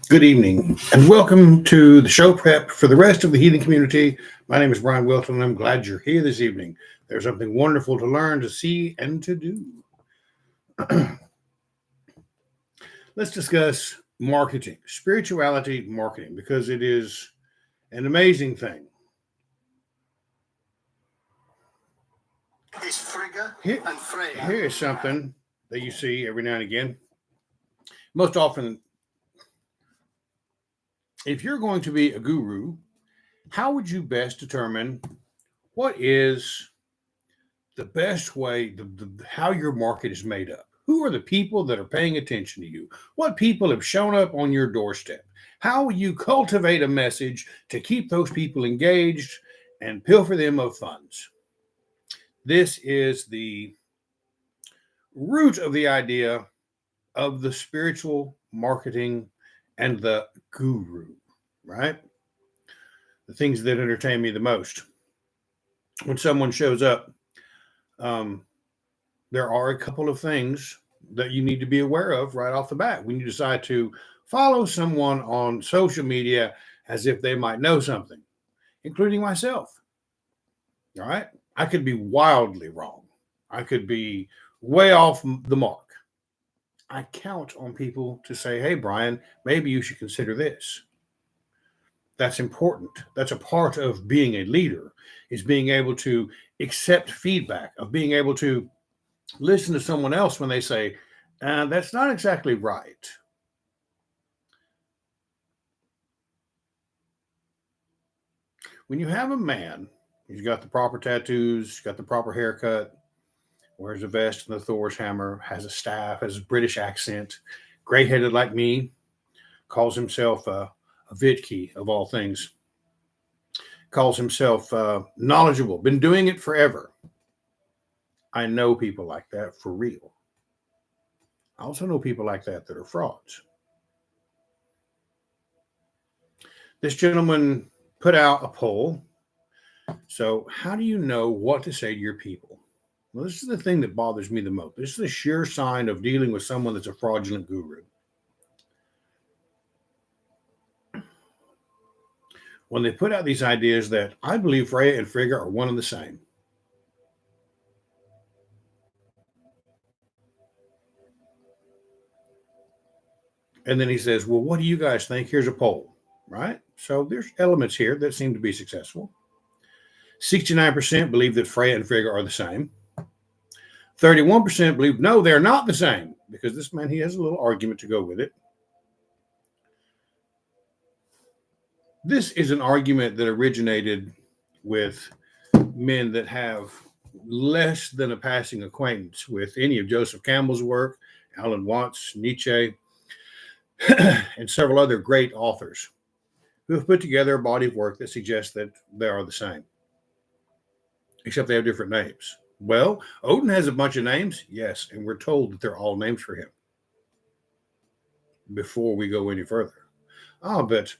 Good evening, and welcome to the show prep for the rest of the healing community. My name is Bryan Wilton, and I'm glad you're here this evening. There's something wonderful to learn, to see, and to do. Let's discuss marketing, spirituality marketing, because it is an amazing thing. Is Frigga Here, and Freya. here is something that you see every now and again. Most often, if you're going to be a guru, how would you best determine what is the best way, how your market is made up? Who are the people that are paying attention to you? What people have shown up on your doorstep? How will you cultivate a message to keep those people engaged and pilfer them of funds? This is the root of the idea of the spiritual marketing and the guru, right? The things that entertain me the most. When someone shows up, there are a couple of things that you need to be aware of right off the bat when you decide to follow someone on social media as if they might know something, including myself. All right. I could be wildly wrong. I could be way off the mark. I count on people to say, hey, Bryan, maybe you should consider this. That's important. That's a part of being a leader, is being able to accept feedback, of being able to listen to someone else when they say, that's not exactly right. When you have a man, he's got the proper tattoos, got the proper haircut, wears a vest and the Thor's hammer, has a staff, has a British accent, gray headed like me, calls himself a Vitki of all things, calls himself knowledgeable, been doing it forever. I know people like that for real. I also know people like that are frauds. This gentleman put out a poll. So, how do you know what to say to your people? Well, this is the thing that bothers me the most. This is a sure sign of dealing with someone that's a fraudulent guru. When they put out these ideas that I believe Freya and Frigga are one and the same. And then he says, well, what do you guys think? Here's a poll, right? So there's elements here that seem to be successful. 69% believe that Freya and Frigga are the same. 31% believe, no, they're not the same, because this man, he has a little argument to go with it. This is an argument that originated with men that have less than a passing acquaintance with any of Joseph Campbell's work, Alan Watts, Nietzsche, and several other great authors who have put together a body of work that suggests that they are the same, except they have different names. Well, Odin has a bunch of names, yes, and we're told that they're all names for him before we go any further. But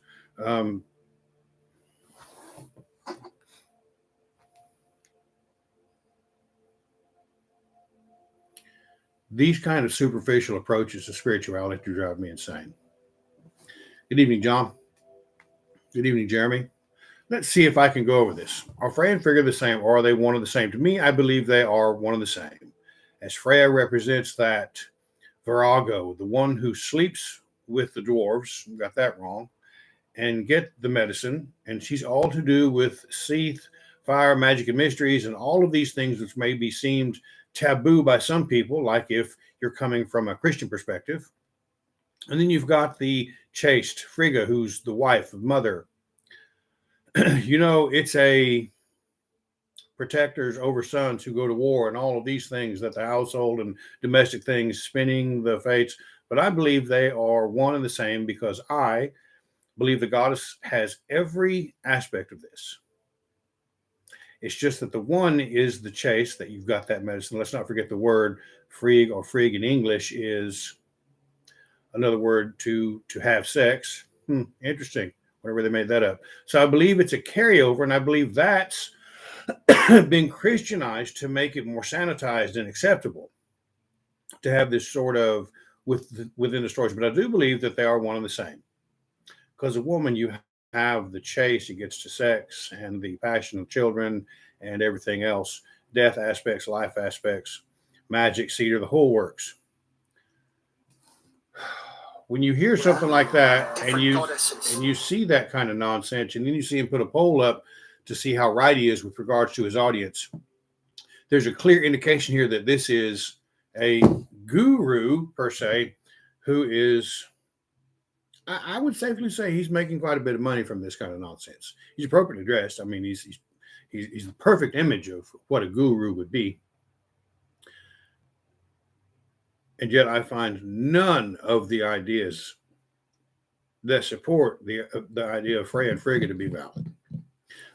these kind of superficial approaches to spirituality drive me insane. Good evening, John. Good evening, Jeremy. Let's see if I can go over this. Are Freya and Frigga the same, or are they one and the same? To me, I believe they are one and the same. As Freya represents that virago, the one who sleeps with the dwarves, got that wrong, and get the medicine, and she's all to do with Seath, fire, magic, and mysteries, and all of these things which may be seemed taboo by some people, like if you're coming from a Christian perspective. And then you've got the chaste Frigga, who's the wife, mother. It's a protectors over sons who go to war and all of these things, that the household and domestic things, spinning the fates. But I believe they are one and the same, because I believe the goddess has every aspect of this. It's just that the one is the chase, that you've got that medicine. Let's not forget the word frig, or frig in English, is another word to have sex. Interesting. Wherever they made that up. So I believe it's a carryover, and I believe that's been Christianized to make it more sanitized and acceptable to have this sort of within the stories. But I do believe that they are one and the same. Because a woman, you have the chase, it gets to sex, and the passion of children, and everything else, death aspects, life aspects, magic, cedar, the whole works. When you hear something like that, and you see that kind of nonsense, and then you see him put a poll up to see how right he is with regards to his audience, there's a clear indication here that this is a guru per se, who is, I would safely say, he's making quite a bit of money from this kind of nonsense. He's appropriately dressed. I mean, he's the perfect image of what a guru would be. And yet I find none of the ideas that support the idea of Freya and Frigga to be valid.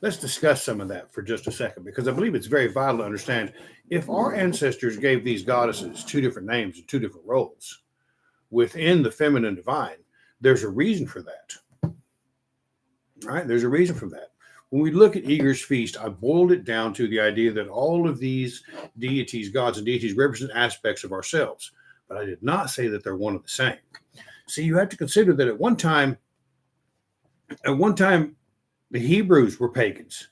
Let's discuss some of that for just a second, because I believe it's very vital to understand if our ancestors gave these goddesses two different names and two different roles within the feminine divine, there's a reason for that. All right? There's a reason for that. When we look at Aegir's feast, I boiled it down to the idea that all of these deities, gods and deities, represent aspects of ourselves. But I did not say that they're one and the same. See, you have to consider that at one time, the Hebrews were pagans.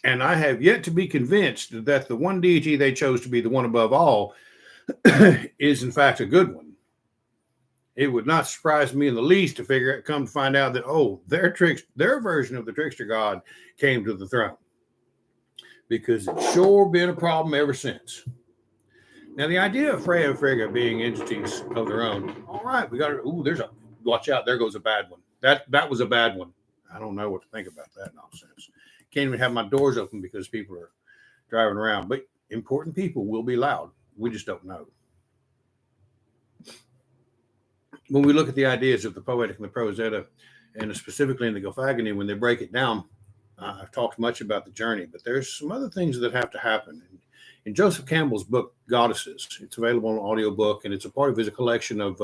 And I have yet to be convinced that the one deity they chose to be the one above all is in fact a good one. It would not surprise me in the least to come to find out that, their version of the trickster god came to the throne. Because it's sure been a problem ever since. Now, the idea of Freya and Frigga being entities of their own, all right, we got it. Watch out, there goes a bad one. That was a bad one. I don't know what to think about that nonsense. Can't even have my doors open because people are driving around. But important people will be loud. We just don't know. When we look at the ideas of the Poetic and the Prose Edda, and specifically in the Gylfaginning, when they break it down, I've talked much about the journey, but there's some other things that have to happen. In Joseph Campbell's book, Goddesses, it's available on audiobook, and it's a part of his collection of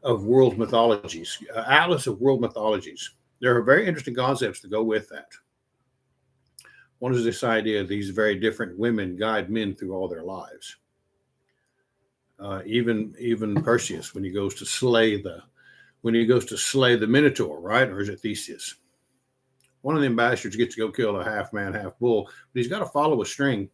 world mythologies, Atlas of World Mythologies. There are very interesting concepts to go with that. One is this idea of these very different women guide men through all their lives. Even Perseus, when he goes to slay the Minotaur, right? Or is it Theseus? One of the bastards gets to go kill a half man, half bull, but he's got to follow a string.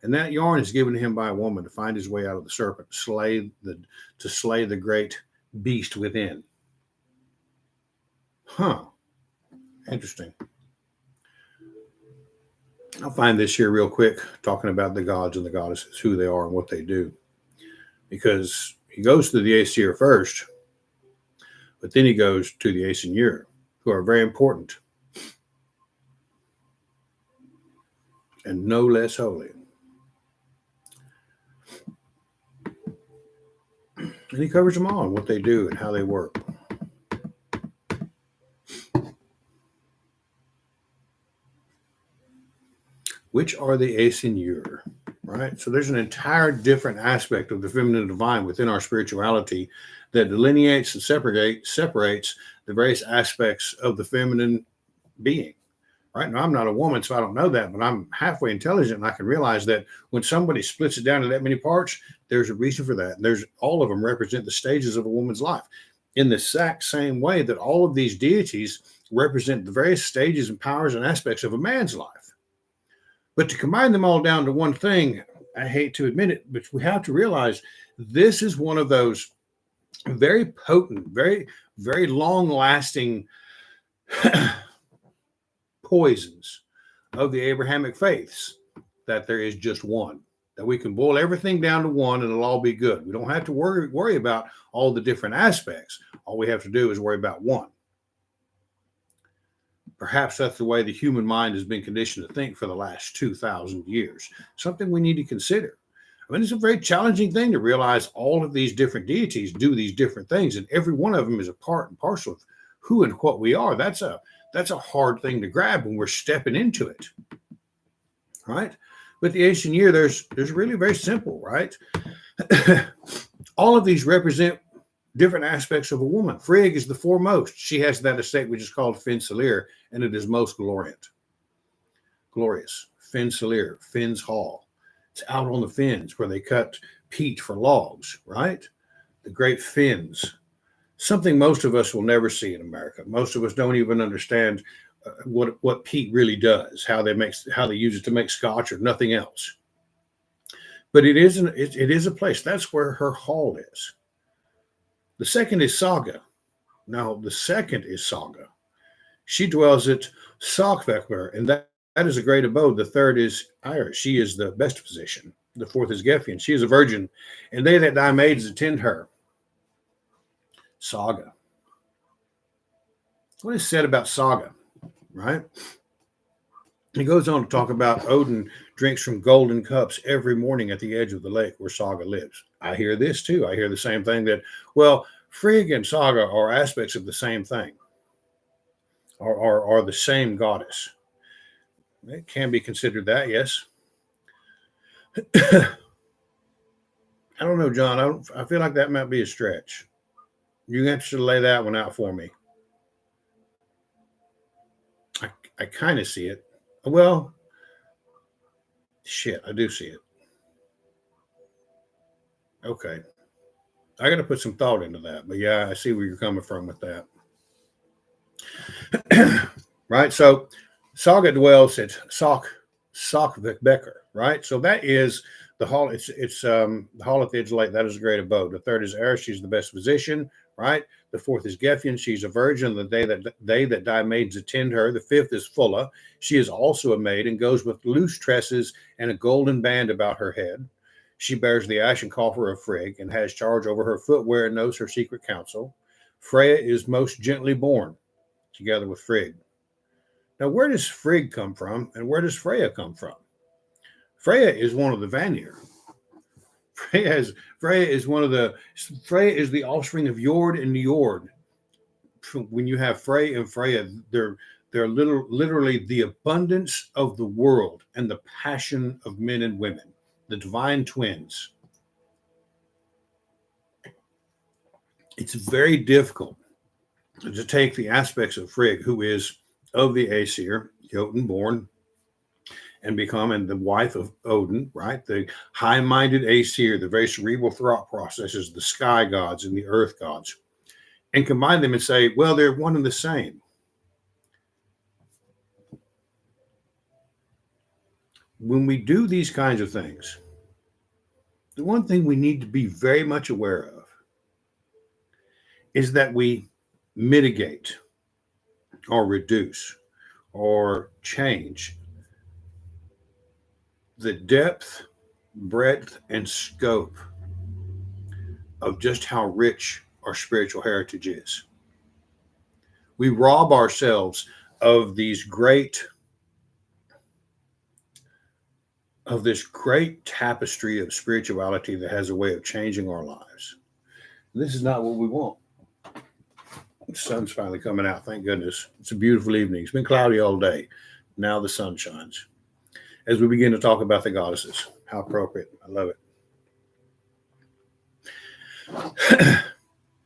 And that yarn is given to him by a woman to find his way out of the serpent, to slay the great beast within. Interesting. I'll find this here real quick, talking about the gods and the goddesses, who they are and what they do. Because he goes to the Aesir first, but then he goes to the Aesir, who are very important and no less holy. And he covers them all and what they do and how they work. Which are the Aesir, right? So there's an entire different aspect of the feminine divine within our spirituality that delineates and separates the various aspects of the feminine being. Right now, I'm not a woman, so I don't know that, but I'm halfway intelligent, and I can realize that when somebody splits it down to that many parts, there's a reason for that. And all of them represent the stages of a woman's life. In the exact same way that all of these deities represent the various stages and powers and aspects of a man's life. But to combine them all down to one thing, I hate to admit it, but we have to realize this is one of those very potent, very, very long-lasting poisons of the Abrahamic faiths, that there is just one, that we can boil everything down to one and it'll all be good. We don't have to worry about all the different aspects. All we have to do is worry about one. Perhaps that's the way the human mind has been conditioned to think for the last 2,000 years. Something we need to consider. I mean, it's a very challenging thing to realize all of these different deities do these different things, and every one of them is a part and parcel of who and what we are. That's a hard thing to grab when we're stepping into it, right? But the ancient year, there's really very simple, right? All of these represent different aspects of a woman. Frigg is the foremost. She has that estate which is called Finsalir, and it is most glorious. Finsalir, Finn's Hall. It's out on the Finns where they cut peat for logs, right? The great Finns. something most of us will never see in America. Most of us don't even understand what peat really does, how they use it to make scotch or nothing else. But it is a place. That's where her hall is. The second is Saga. Now the second is Saga. She dwells at Salkvekmer, and that is a great abode. The third is Iris. She is the best physician. The fourth is Gefion. She is a virgin, and they that die maids attend her. Saga. What is said about Saga, right? He goes on to talk about Odin drinks from golden cups every morning at the edge of the lake where Saga lives. I hear this too. I hear the same thing that, well, Frigg and Saga are aspects of the same thing, are the same goddess. It can be considered that, yes. I don't know, John. I feel like that might be a stretch. You have to lay that one out for me. I kind of see it. Well, shit, I do see it. Okay. I got to put some thought into that. But yeah, I see where you're coming from with that. Right? So Saga dwells at Salkvekber, right? So that is the hall. It's the hall at the edge of the lake. That is a great abode. The third is Eris. She's the best physician, right? The fourth is Gefion. She's a virgin. They that die maids attend her. The fifth is Fulla. She is also a maid and goes with loose tresses and a golden band about her head. She bears the ashen coffer of Frigg and has charge over her footwear and knows her secret counsel. Freya is most gently born, together with Frigg. Now, where does Frigg come from, and where does Freya come from? Freya is one of the Vanir. Freya is the offspring of Jord and Njord. When you have Frey and Freya, they're literally the abundance of the world and the passion of men and women, the divine twins. It's very difficult to take the aspects of Frigg, who is of the Aesir, Jotun born, and the wife of Odin, right? The high-minded Aesir, the very cerebral thought processes, the sky gods and the earth gods, and combine them and say, well, they're one and the same. When we do these kinds of things, the one thing we need to be very much aware of is that we mitigate or reduce or change the depth, breadth, and scope of just how rich our spiritual heritage is. We rob ourselves of this great tapestry of spirituality that has a way of changing our lives. This is not what we want. The sun's finally coming out, thank goodness. It's a beautiful evening. It's been cloudy all day. Now the sun shines. As we begin to talk about the goddesses, how appropriate. I love it.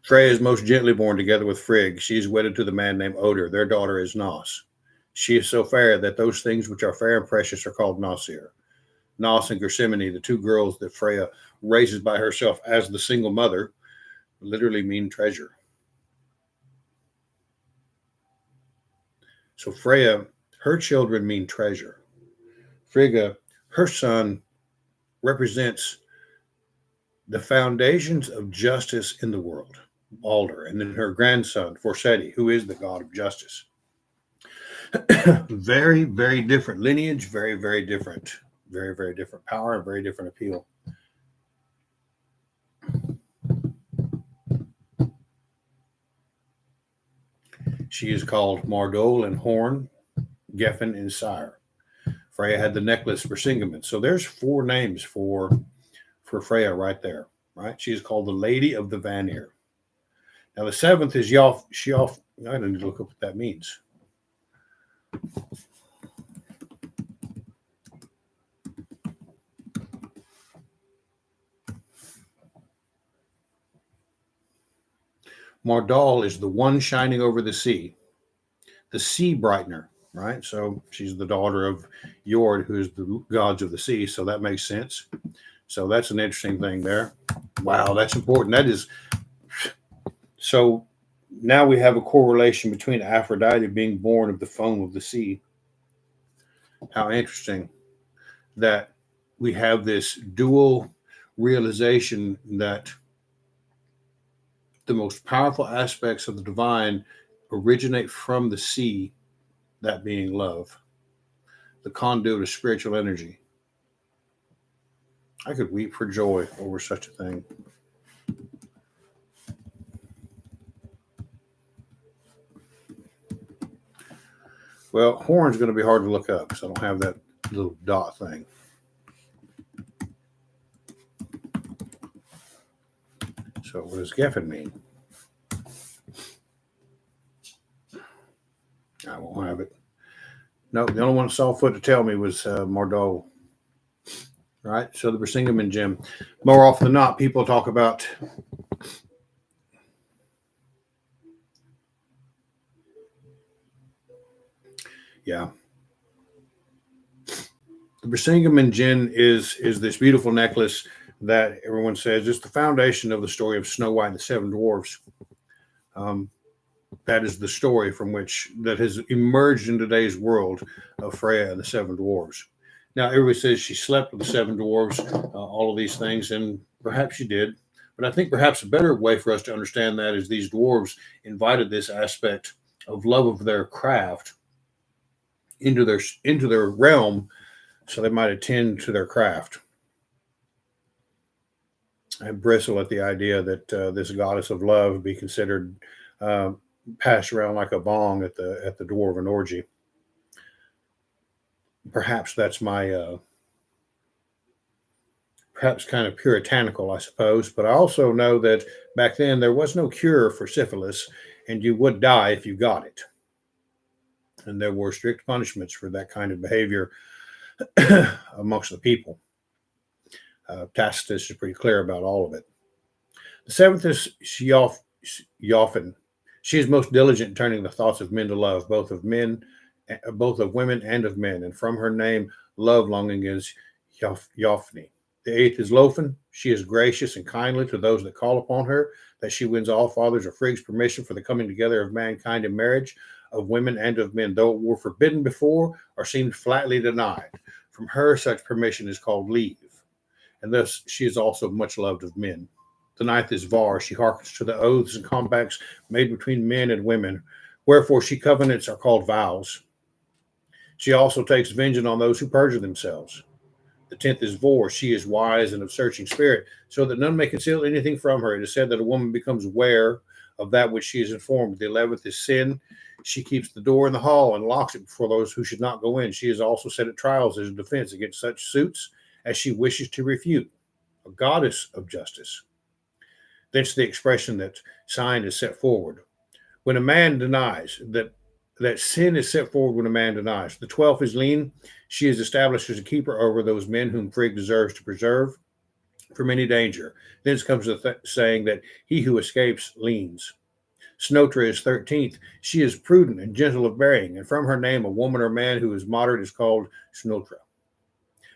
Freya is most gently born, together with Frigg. She is wedded to the man named Oder. Their daughter is Nos. She is so fair that those things which are fair and precious are called Nosir. Nos and Gersimene, the two girls that Freya raises by herself as the single mother, literally mean treasure. So Freya, her children mean treasure. Frigga, her son, represents the foundations of justice in the world, Balder, and then her grandson, Forseti, who is the god of justice. Very, very different lineage, very, very different power, and very different appeal. She is called Mardol and Horn, Geffen and Sire. Freya had the necklace for Singamon. So there's 4 names for Freya right there, right? She is called the Lady of the Vanir. Now the 7th is Yof. I need to look up what that means. Mardal is the one shining over the sea brightener, right? So she's the daughter of Jord, who is the gods of the sea. So that makes sense. So that's an interesting thing there. Wow, that's important. That is So now we have a correlation between Aphrodite being born of the foam of the sea. How interesting that we have this dual realization that the most powerful aspects of the divine originate from the sea, that being love, the conduit of spiritual energy. I could weep for joy over such a thing. Well, horn's going to be hard to look up because I don't have that little dot thing. So what does Geffen mean? I won't have it. No, the only one that saw foot to tell me was Mardol. Right? So the Brisingamen gem. More often than not, people talk about the Brisingamen gem is this beautiful necklace that everyone says is the foundation of the story of Snow White and the Seven Dwarfs. That is the story from which that has emerged in today's world of Freya and the Seven Dwarfs. Now, everybody says she slept with the Seven Dwarfs, all of these things, and perhaps she did. But I think perhaps a better way for us to understand that is these dwarves invited this aspect of love of their craft into their realm, so they might attend to their craft. I bristle at the idea that this goddess of love be considered passed around like a bong at the dwarven orgy. Perhaps that's my perhaps kind of puritanical, I suppose. But I also know that back then there was no cure for syphilis, and you would die if you got it. And there were strict punishments for that kind of behavior amongst the people. Tacitus is pretty clear about all of it. The seventh is Yoffen. She is most diligent in turning the thoughts of men to love, both of women and of men. And from her name, love longing is Yoffni. The eighth is Lofen. She is gracious and kindly to those that call upon her, that she wins all fathers or Frigg's permission for the coming together of mankind in marriage, of women and of men, though it were forbidden before or seemed flatly denied. From her, such permission is called leave. And thus she is also much loved of men. The ninth is Var. She hearkens to the oaths and compacts made between men and women, wherefore she covenants are called vows. She also takes vengeance on those who perjure themselves. The 10th is Vor. She is wise and of searching spirit, so that none may conceal anything from her. It is said that a woman becomes aware of that which she is informed. The 11th is Sin. She keeps the door in the hall and locks it before those who should not go in. She is also set at trials as a defense against such suits as she wishes to refute, a goddess of justice. Thence the expression that sign is set forward. When a man denies, that sin is set forward when a man denies. The 12th is Lean. She is established as a keeper over those men whom Frigg deserves to preserve from any danger. Thence comes the saying that he who escapes leans. Snotra is 13th. She is prudent and gentle of bearing, and from her name a woman or man who is moderate is called Snotra.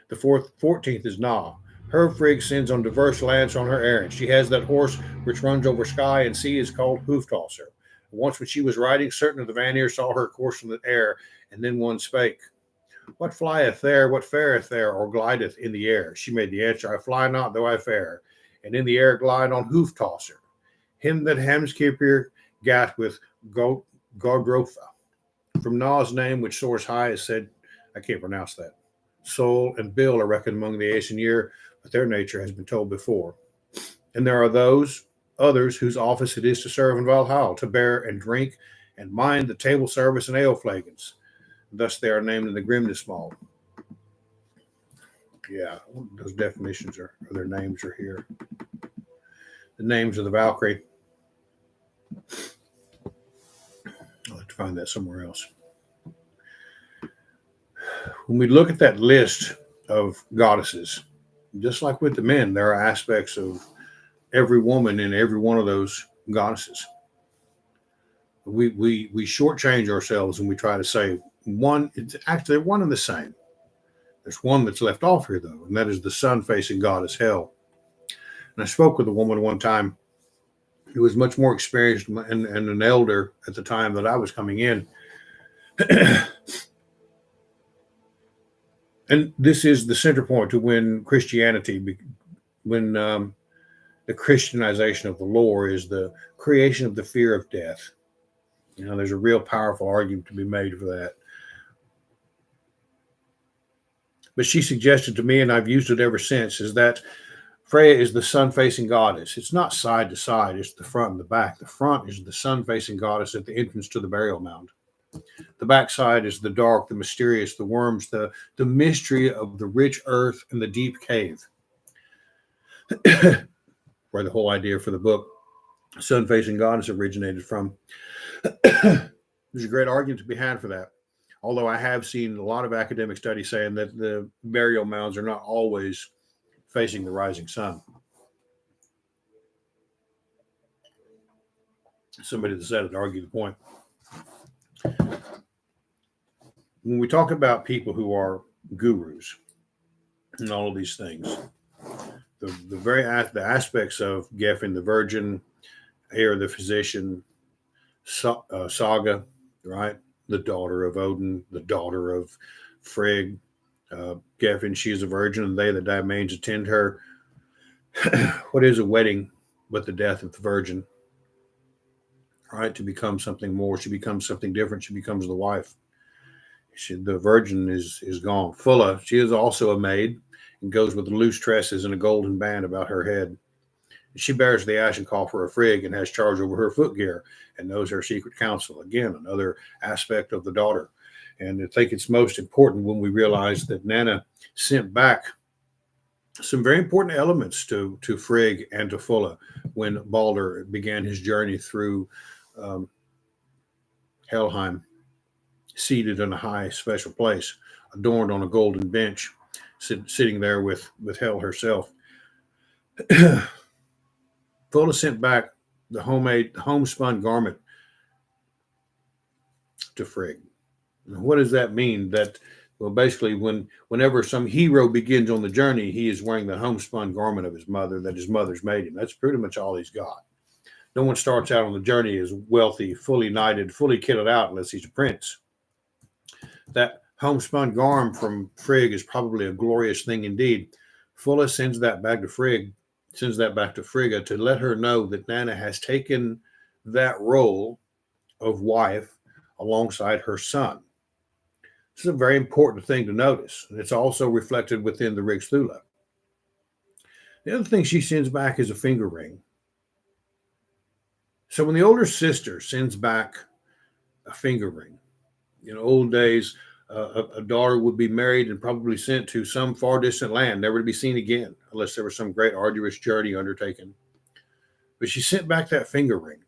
The 14th is Na. Her Frigg sends on diverse lands on her errand. She has that horse which runs over sky and sea is called Hooftosser. Once when she was riding, certain of the Vanir saw her course from the air, and then one spake, What flieth there, what fareth there, or glideth in the air? She made the answer, I fly not, though I fare, and in the air glide on Hooftosser. Him that Hamskipir gat with Godrotha. From Na's name, which soars high, is said, I can't pronounce that. Sol and Bill are reckoned among the Aesir, but their nature has been told before. And there are others whose office it is to serve in Valhalla, to bear and drink and mind the table service and ale flagons. Thus they are named in the Grimnismal. Yeah, those definitions or their names are here. The names of the Valkyrie. I'll have to find that somewhere else. When we look at that list of goddesses, just like with the men, there are aspects of every woman in every one of those goddesses. We shortchange ourselves and we try to say one. It's actually one and the same. There's one that's left off here though, and that is the sun-facing goddess Hel. And I spoke with a woman one time He was much more experienced and an elder at the time that I was coming in. And this is the center point to when Christianity, when the Christianization of the lore is the creation of the fear of death. There's a real powerful argument to be made for that. But she suggested to me, and I've used it ever since, is that Freya is the sun-facing goddess. It's not side to side, it's the front and the back. The front is the sun-facing goddess at the entrance to the burial mound. The backside is the dark, the mysterious, the worms, the mystery of the rich earth and the deep cave. Where the whole idea for the book, Sun-Facing Goddess, originated from. There's a great argument to be had for that. Although I have seen a lot of academic studies saying that the burial mounds are not always facing the rising sun. Somebody decided to argue the point. When we talk about people who are gurus and all of these things, the aspects of Geffen, the virgin, Eir, the physician, Saga, right? The daughter of Odin, the daughter of Frigg, Geffen, she is a virgin, and they that die maids attend her. What is a wedding but the death of the virgin? Right? To become something more, she becomes something different. She becomes the wife. The virgin is gone. Fulla, she is also a maid and goes with loose tresses and a golden band about her head. She bears the ashen call for a Frigg and has charge over her footgear and knows her secret counsel. Again, another aspect of the daughter. And I think it's most important when we realize that Nanna sent back some very important elements to Frigg and to Fulla when Balder began his journey through Helheim, seated in a high special place, adorned on a golden bench, sitting there with Hel herself. Fulla sent back the homespun garment to Frigg. What does that mean? That, well, basically, whenever some hero begins on the journey, he is wearing the homespun garment of his mother that his mother's made him. That's pretty much all he's got. No one starts out on the journey as wealthy, fully knighted, fully kitted out unless he's a prince. That homespun garment from Frigg is probably a glorious thing indeed. Fulla sends that back to Frigga to let her know that Nanna has taken that role of wife alongside her son. This is a very important thing to notice. And it's also reflected within the Rigsthula. The other thing she sends back is a finger ring. So when the older sister sends back a finger ring, in old days, a daughter would be married and probably sent to some far distant land, never to be seen again, unless there was some great arduous journey undertaken. But she sent back that finger ring.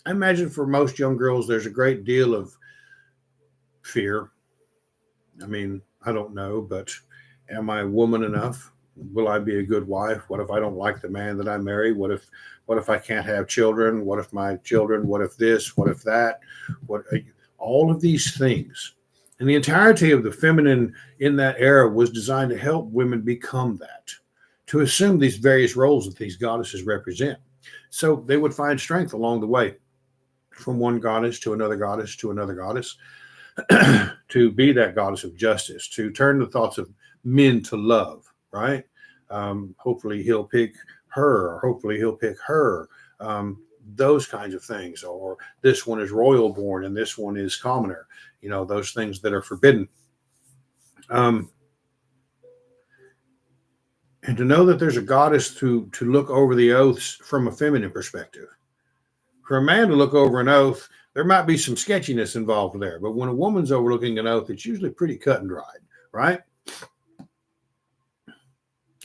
I imagine for most young girls, there's a great deal of fear. I mean, I don't know, but am I woman enough? Will I be a good wife? What if I don't like the man that I marry? What if I can't have children? What if my children? What if this? What if that? All of these things. And the entirety of the feminine in that era was designed to help women become that, to assume these various roles that these goddesses represent. So they would find strength along the way, from one goddess to another goddess to another goddess, to be that goddess of justice, to turn the thoughts of men to love, right? Hopefully he'll pick her, or hopefully he'll pick her. Those kinds of things, or this one is royal born and this one is commoner, those things that are forbidden. And to know that there's a goddess to look over the oaths from a feminine perspective. For a man to look over an oath, there might be some sketchiness involved there, but when a woman's overlooking an oath, it's usually pretty cut and dried, right?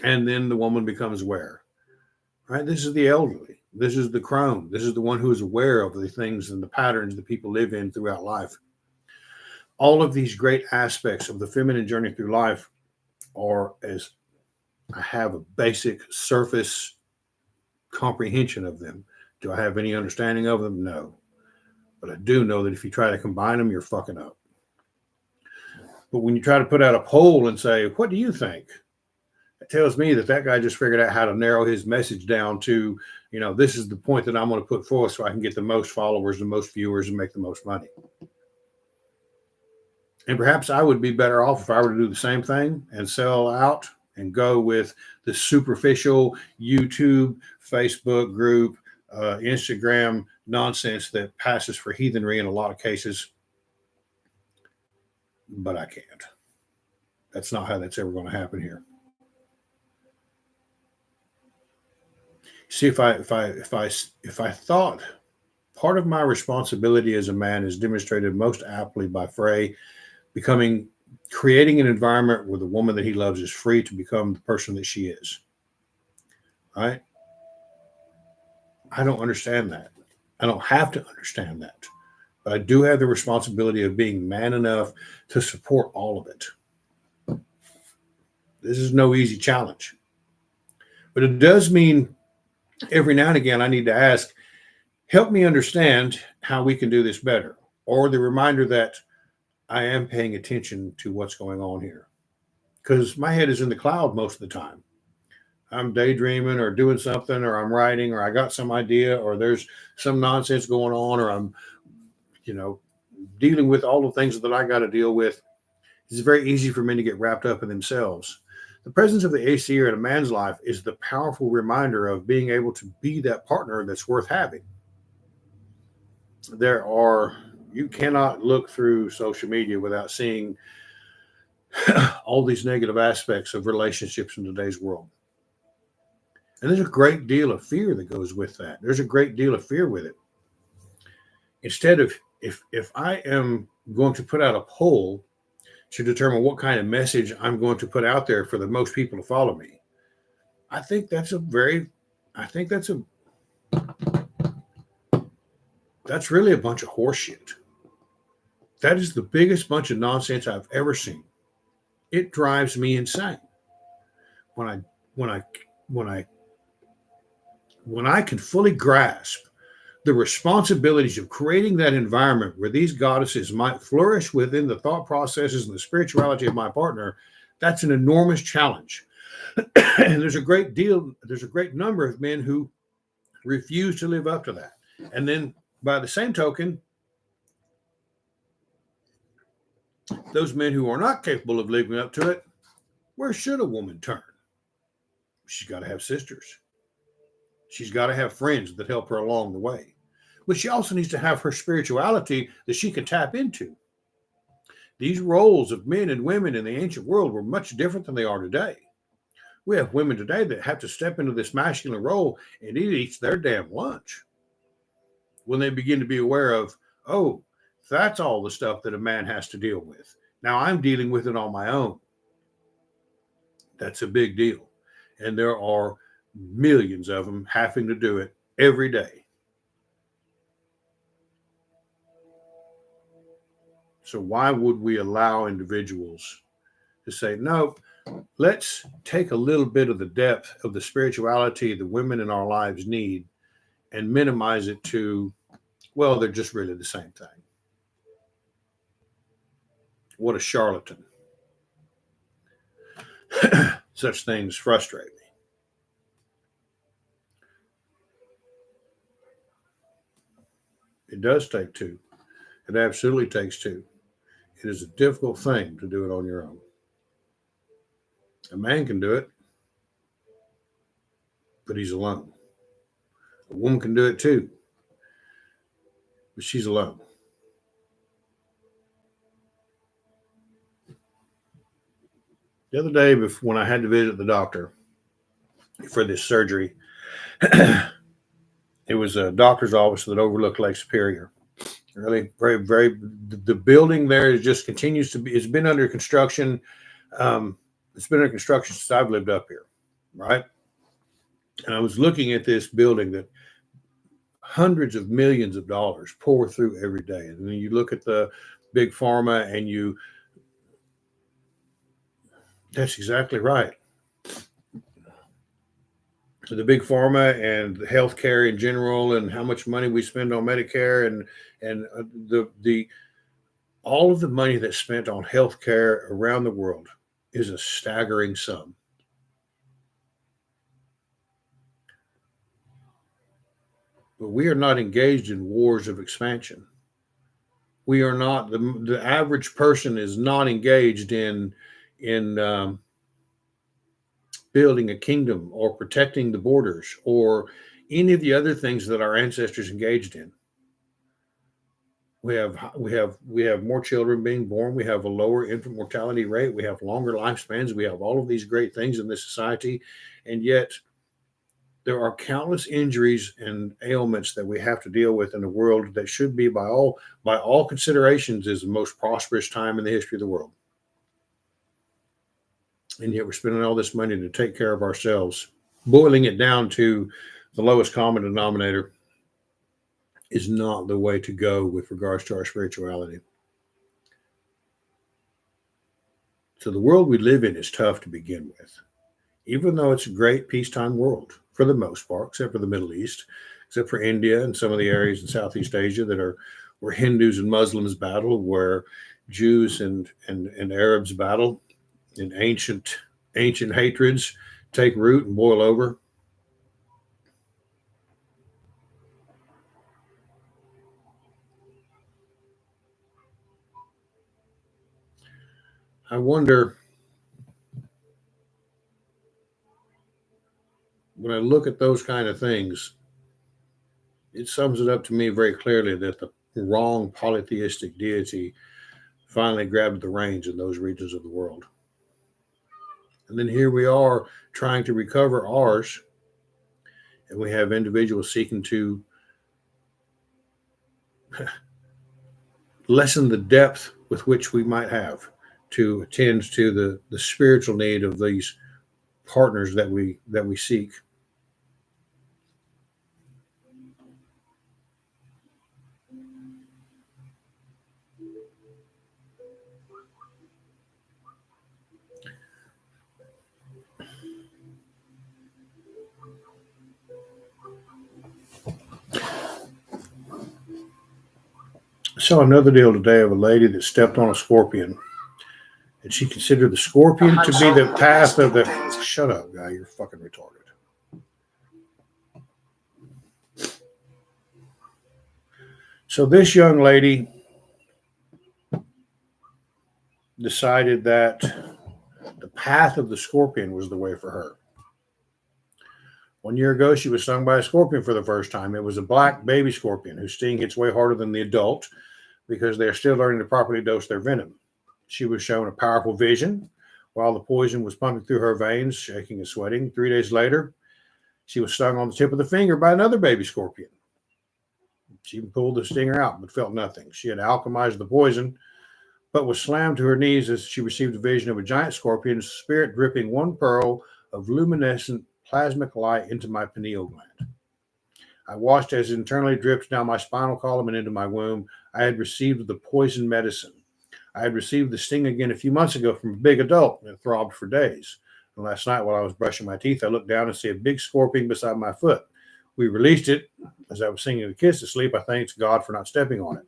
And then the woman becomes aware, right? This is the elderly. This is the crone. This is the one who is aware of the things and the patterns that people live in throughout life. All of these great aspects of the feminine journey through life are, as I have a basic surface comprehension of them. Do I have any understanding of them? No. But I do know that if you try to combine them, you're fucking up. But when you try to put out a poll and say, what do you think? It tells me that that guy just figured out how to narrow his message down to, this is the point that I'm going to put forth so I can get the most followers, the most viewers, and make the most money. And perhaps I would be better off if I were to do the same thing and sell out and go with the superficial YouTube, Facebook group, Instagram nonsense that passes for heathenry in a lot of cases. But I can't. That's not how that's ever going to happen here. See, if I thought part of my responsibility as a man is demonstrated most aptly by Frey creating an environment where the woman that he loves is free to become the person that she is. Right? I don't understand that. I don't have to understand that. But I do have the responsibility of being man enough to support all of it. This is no easy challenge. But it does mean every now and again I need to ask, help me understand how we can do this better. Or the reminder that I am paying attention to what's going on here. Because my head is in the cloud most of the time. I'm daydreaming or doing something, or I'm writing, or I got some idea, or there's some nonsense going on, or I'm, dealing with all the things that I got to deal with. It's very easy for men to get wrapped up in themselves. The presence of the AC in a man's life is the powerful reminder of being able to be that partner that's worth having. You cannot look through social media without seeing all these negative aspects of relationships in today's world. And there's a great deal of fear that goes with that. There's a great deal of fear with it. Instead of, if I am going to put out a poll to determine what kind of message I'm going to put out there for the most people to follow me, I think that's really a bunch of horseshit. That is the biggest bunch of nonsense I've ever seen. It drives me insane. When I can fully grasp the responsibilities of creating that environment where these goddesses might flourish within the thought processes and the spirituality of my partner, that's an enormous challenge. And there's a great number of men who refuse to live up to that. And then by the same token, those men who are not capable of living up to it, where should a woman turn? She's got to have sisters. She's got to have friends that help her along the way. But she also needs to have her spirituality that she can tap into. These roles of men and women in the ancient world were much different than they are today. We have women today that have to step into this masculine role and it eats their damn lunch. When they begin to be aware of, oh, that's all the stuff that a man has to deal with. Now I'm dealing with it on my own. That's a big deal. And there are millions of them having to do it every day. So why would we allow individuals to say, no, let's take a little bit of the depth of the spirituality the women in our lives need and minimize it to, well, they're just really the same thing. What a charlatan. Such things frustrate me. It does take two. It absolutely takes two. It is a difficult thing to do it on your own. A man can do it, but he's alone. A woman can do it too, but she's alone. The other day, when I had to visit the doctor for this surgery, it was a doctor's office that overlooked Lake Superior. Really, very, very. The building there just continues to be. It's been under construction. It's been under construction since I've lived up here, right? And I was looking at this building that hundreds of millions of dollars pour through every day. And then you look at the big pharma, and that's exactly right. The big pharma and healthcare in general, and how much money we spend on Medicare, and the all of the money that's spent on healthcare around the world is a staggering sum. But we are not engaged in wars of expansion. We are not, the average person is not engaged in building a kingdom or protecting the borders or any of the other things that our ancestors engaged in. We have more children being born. We have a lower infant mortality rate. We have longer lifespans. We have all of these great things in this society, and yet there are countless injuries and ailments that we have to deal with in a world that should be, by all considerations, is the most prosperous time in the history of the world. And yet we're spending all this money to take care of ourselves. Boiling it down to the lowest common denominator is not the way to go with regards to our spirituality. So the world we live in is tough to begin with, even though it's a great peacetime world for the most part, except for the Middle East, except for India and some of the areas in Southeast Asia that are where Hindus and Muslims battle, where Jews and Arabs battle, and ancient hatreds take root and boil over. I wonder, when I look at those kind of things, it sums it up to me very clearly that the wrong polytheistic deity finally grabbed the reins in those regions of the world. And then here we are trying to recover ours, and we have individuals seeking to lessen the depth with which we might have to attend to the spiritual need of these partners that we seek. Saw another deal today of a lady that stepped on a scorpion, and she considered the scorpion to be the path of the. Shut up, guy! You're fucking retarded. So this young lady decided that the path of the scorpion was the way for her. 1 year ago, she was stung by a scorpion for the first time. It was a black baby scorpion whose sting hits way harder than the adult because they're still learning to properly dose their venom. She was shown a powerful vision while the poison was pumping through her veins, shaking and sweating. 3 days later, she was stung on the tip of the finger by another baby scorpion. She pulled the stinger out but felt nothing. She had alchemized the poison but was slammed to her knees as she received a vision of a giant scorpion's spirit dripping one pearl of luminescent plasmic light into my pineal gland. I watched as it internally dripped down my spinal column and into my womb. I had received the poison medicine. I had received the sting again a few months ago from a big adult, and it throbbed for days. And last night, while I was brushing my teeth, I looked down and see a big scorpion beside my foot. We released it. As I was singing the kiss to sleep, I thanked God for not stepping on it.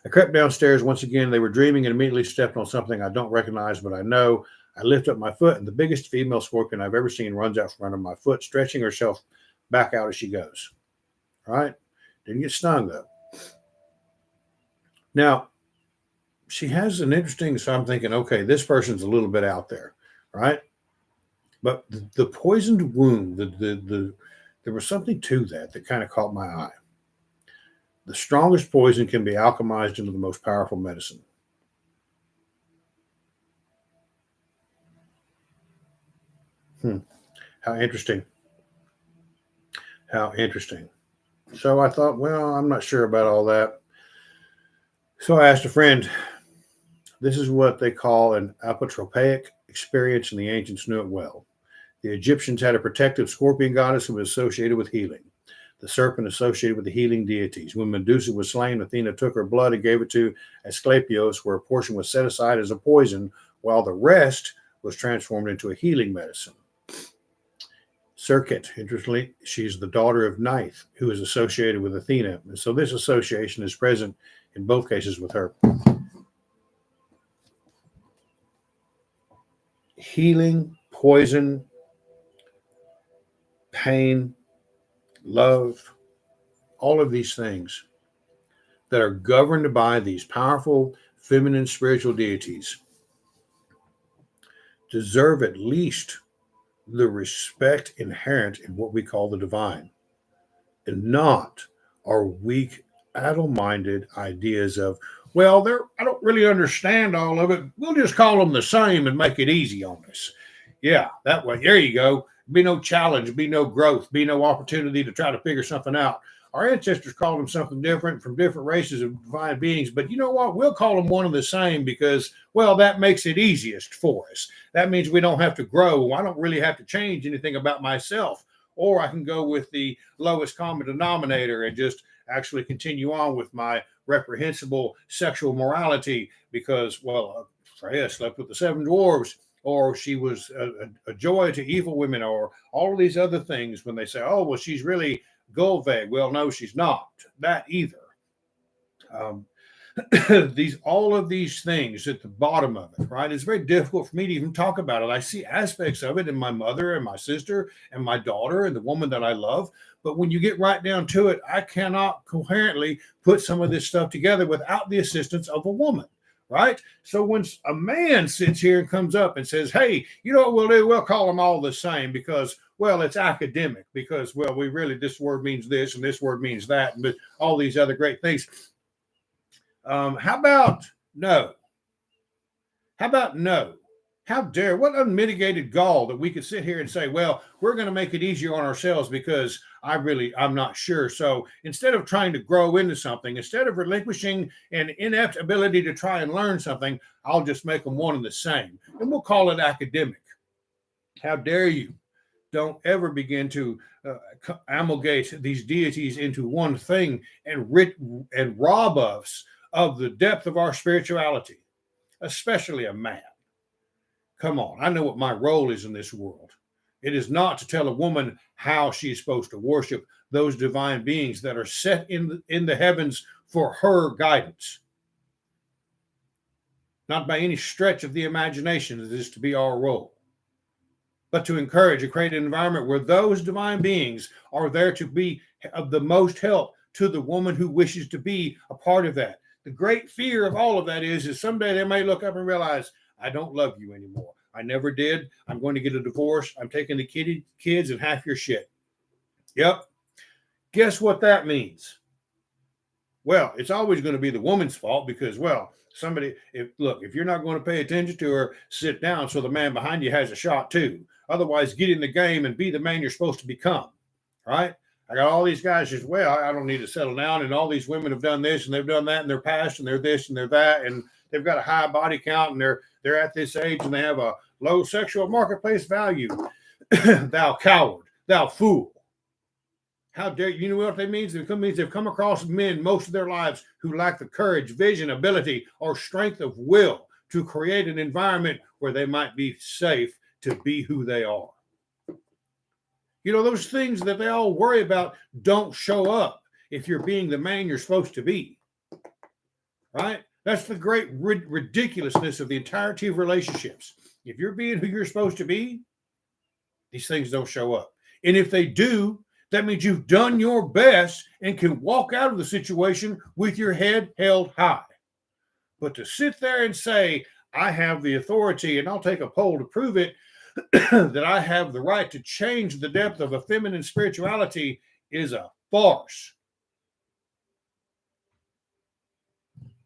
I crept downstairs once again. They were dreaming and immediately stepped on something I don't recognize, but I know. I lift up my foot, and the biggest female scorpion I've ever seen runs out from under my foot, stretching herself back out as she goes. All right? Didn't get stung, though. Now, she has an interesting, so I'm thinking, okay, this person's a little bit out there, right? But the poisoned wound, there was something to that kind of caught my eye. The strongest poison can be alchemized into the most powerful medicine. How interesting. How interesting. So I thought, well, I'm not sure about all that. So I asked a friend. This is what they call an apotropaic experience, and the ancients knew it well. The Egyptians had a protective scorpion goddess who was associated with healing. The serpent associated with the healing deities. When Medusa was slain, Athena took her blood and gave it to Asclepios, where a portion was set aside as a poison, while the rest was transformed into a healing medicine. Circuit, interestingly, she's the daughter of Neith, who is associated with Athena. And so this association is present in both cases with her. Healing, poison, pain, love, all of these things that are governed by these powerful feminine spiritual deities deserve at least the respect inherent in what we call the divine, and not our weak, addle-minded ideas of, well, I don't really understand all of it. We'll just call them the same and make it easy on us. Yeah, that way. There you go. Be no challenge, be no growth, be no opportunity to try to figure something out. Our ancestors called them something different from different races of divine beings, but you know what? We'll call them one and the same because, well, that makes it easiest for us. That means we don't have to grow. I don't really have to change anything about myself. Or I can go with the lowest common denominator and just actually continue on with my reprehensible sexual morality because, well, Freya slept with the seven dwarves, or she was a joy to evil women, or all of these other things when they say, oh, well, she's really Gullveig. Well, no, she's not that either. All of these things at the bottom of it, right? It's very difficult for me to even talk about it. I see aspects of it in my mother and my sister and my daughter and the woman that I love. But when you get right down to it, I cannot coherently put some of this stuff together without the assistance of a woman, right? So when a man sits here and comes up and says, hey, you know what we'll do? We'll call them all the same because, well, it's academic, because, well, we really, this word means this and this word means that, and all these other great things. How about no? How about no? How dare, what unmitigated gall that we could sit here and say, well, we're going to make it easier on ourselves because I'm not sure. So instead of trying to grow into something, instead of relinquishing an inept ability to try and learn something, I'll just make them one and the same. And we'll call it academic. How dare you? Don't ever begin to amalgate these deities into one thing and rob us of the depth of our spirituality, especially a man. Come on, I know what my role is in this world. It is not to tell a woman how she's supposed to worship those divine beings that are set in the heavens for her guidance. Not by any stretch of the imagination is this to be our role, but to encourage and create an environment where those divine beings are there to be of the most help to the woman who wishes to be a part of that. The great fear of all of that is someday they may look up and realize, I don't love you anymore. I never did. I'm going to get a divorce. I'm taking the kids and half your shit. Yep. Guess what that means? Well, it's always going to be the woman's fault because, well, if you're not going to pay attention to her, sit down so the man behind you has a shot too. Otherwise, get in the game and be the man you're supposed to become, right? I got all these guys just, well, I don't need to settle down. And all these women have done this and they've done that in their past and they're this and they're that. And they've got a high body count and they're at this age and they have a low sexual marketplace value. Thou coward, thou fool. How dare you? You know what that means? It means they've come across men most of their lives who lack the courage, vision, ability, or strength of will to create an environment where they might be safe to be who they are. You know, those things that they all worry about don't show up if you're being the man you're supposed to be, right? That's the great ridiculousness of the entirety of relationships. If you're being who you're supposed to be, these things don't show up. And if they do, that means you've done your best and can walk out of the situation with your head held high. But to sit there and say, I have the authority and I'll take a poll to prove it, that I have the right to change the depth of a feminine spirituality is a farce.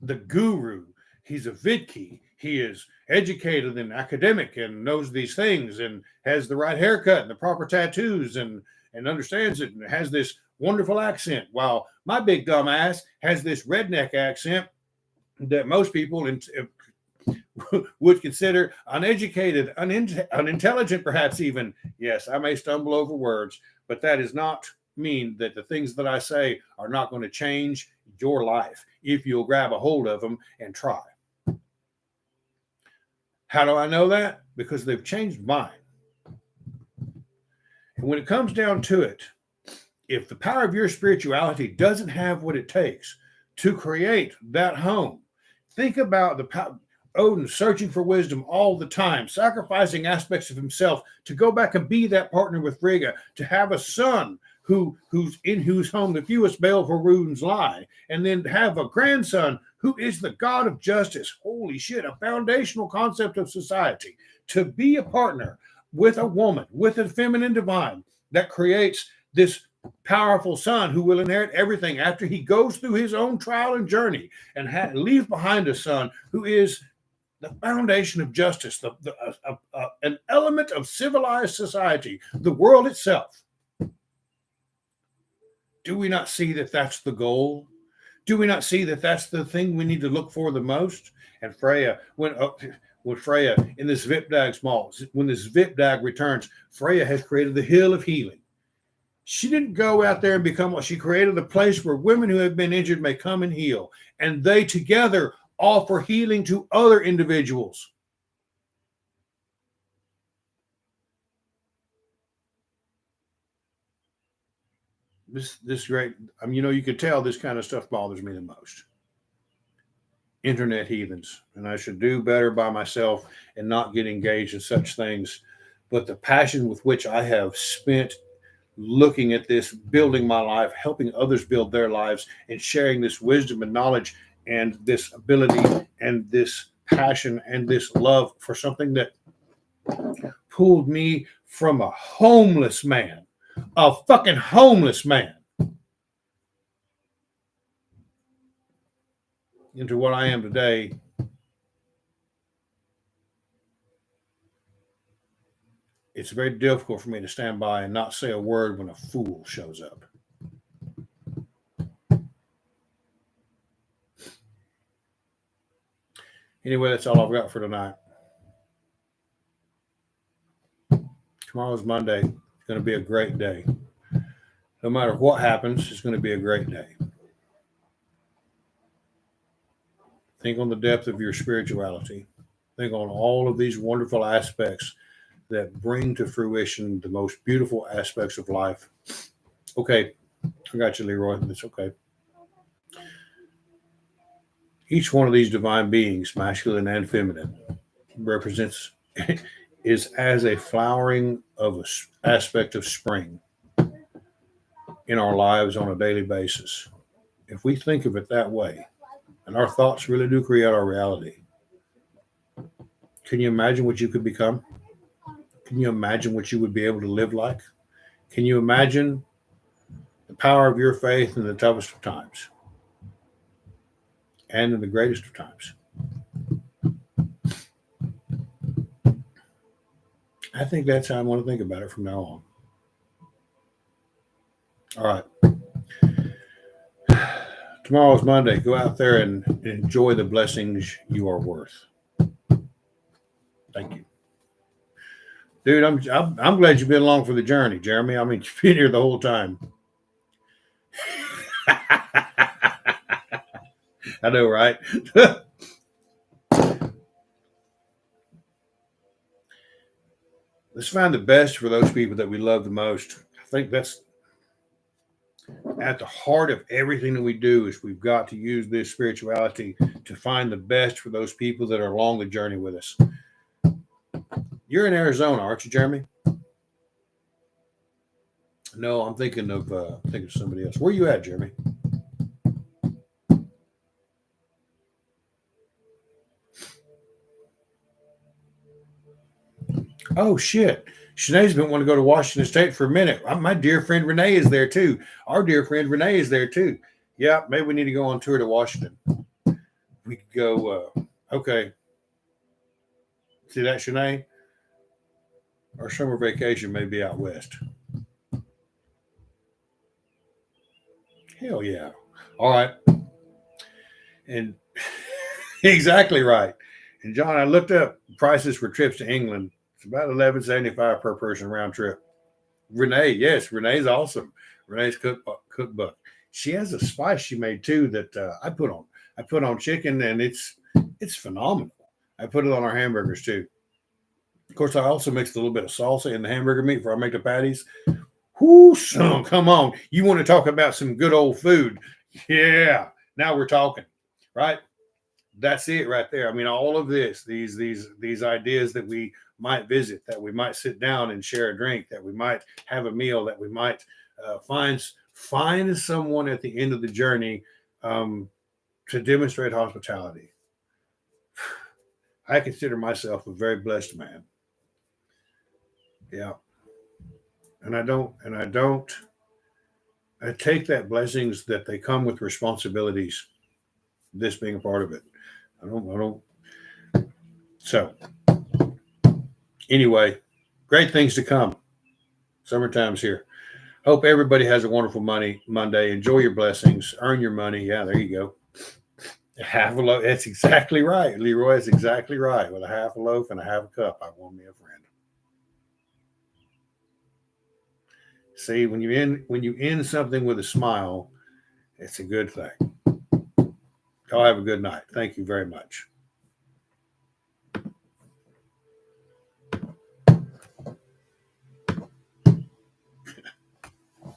The guru, he's a vidki. He is educated and academic and knows these things and has the right haircut and the proper tattoos and understands it and has this wonderful accent, while my big dumb ass has this redneck accent that most people would consider uneducated, unintelligent, perhaps even. Yes, I may stumble over words, but that does not mean that the things that I say are not going to change your life if you'll grab a hold of them and try. How do I know that? Because they've changed mine. And when it comes down to it, if the power of your spirituality doesn't have what it takes to create that home, think about the power. Odin searching for wisdom all the time, sacrificing aspects of himself to go back and be that partner with Frigga, to have a son who's in whose home the fewest baleful wounds lie, and then have a grandson who is the God of justice. Holy shit, a foundational concept of society. To be a partner with a woman, with a feminine divine that creates this powerful son who will inherit everything after he goes through his own trial and journey, and leave behind a son who is the foundation of justice, an element of civilized society, the world itself. Do we not see that that's the goal? Do we not see that that's the thing we need to look for the most? And Freya, when Freya in this Vipdag mall, when this Vipdag returns, Freya has created the Hill of Healing. She didn't go out there and become what she created, a place where women who have been injured may come and heal, and they together offer healing to other individuals. This great, you can tell this kind of stuff bothers me the most. Internet heathens, and I should do better by myself and not get engaged in such things. But the passion with which I have spent looking at this, building my life, helping others build their lives, and sharing this wisdom and knowledge and this ability and this passion and this love for something that pulled me from a homeless man, a fucking homeless man, into what I am today. It's very difficult for me to stand by and not say a word when a fool shows up. Anyway, that's all I've got for tonight. Tomorrow's Monday. It's going to be a great day. No matter what happens, it's going to be a great day. Think on the depth of your spirituality. Think on all of these wonderful aspects that bring to fruition the most beautiful aspects of life. Okay, I got you, Leroy. It's okay. Each one of these divine beings, masculine and feminine, is as a flowering of an aspect of spring in our lives on a daily basis. If we think of it that way, and our thoughts really do create our reality, can you imagine what you could become? Can you imagine what you would be able to live like? Can you imagine the power of your faith in the toughest of times and in the greatest of times? I think that's how I want to think about it from now on. All right. Tomorrow's Monday. Go out there and enjoy the blessings you are worth. Thank you. Dude, I'm glad you've been along for the journey, Jeremy. I mean, you've been here the whole time. I know, right? Let's find the best for those people that we love the most. I think that's at the heart of everything that we do, is we've got to use this spirituality to find the best for those people that are along the journey with us. You're in Arizona, aren't you, Jeremy? No, I'm thinking of somebody else. Where are you at, Jeremy? Oh, shit. Shanae's been wanting to go to Washington State for a minute. My dear friend Renee is there, too. Our dear friend Renee is there, too. Yeah, maybe we need to go on tour to Washington. We could go, okay. See that, Shanae? Our summer vacation may be out west. Hell yeah. All right. And exactly right. And John, I looked up prices for trips to England. It's about $11.75 per person round trip. Renee, yes, Renee's awesome. Renee's cookbook. She has a spice she made too that I put on. I put on chicken, and it's phenomenal. I put it on our hamburgers too. Of course, I also mixed a little bit of salsa in the hamburger meat before I make the patties. Whoo, son, come on. You want to talk about some good old food? Yeah, now we're talking, right? That's it right there. I mean, all of this, these ideas that we might visit, that we might sit down and share a drink, that we might have a meal, that we might find someone at the end of the journey to demonstrate hospitality. I consider myself a very blessed man. Yeah, and I take that blessings that they come with responsibilities. This being a part of it. I don't. So anyway, great things to come. Summertime's here. Hope everybody has a wonderful Monday. Enjoy your blessings. Earn your money. Yeah, there you go. Half a loaf. That's exactly right. Leroy is exactly right. With a half a loaf and a half a cup, I won me a friend. See, when you end something with a smile, it's a good thing. Y'all have a good night. Thank you very much.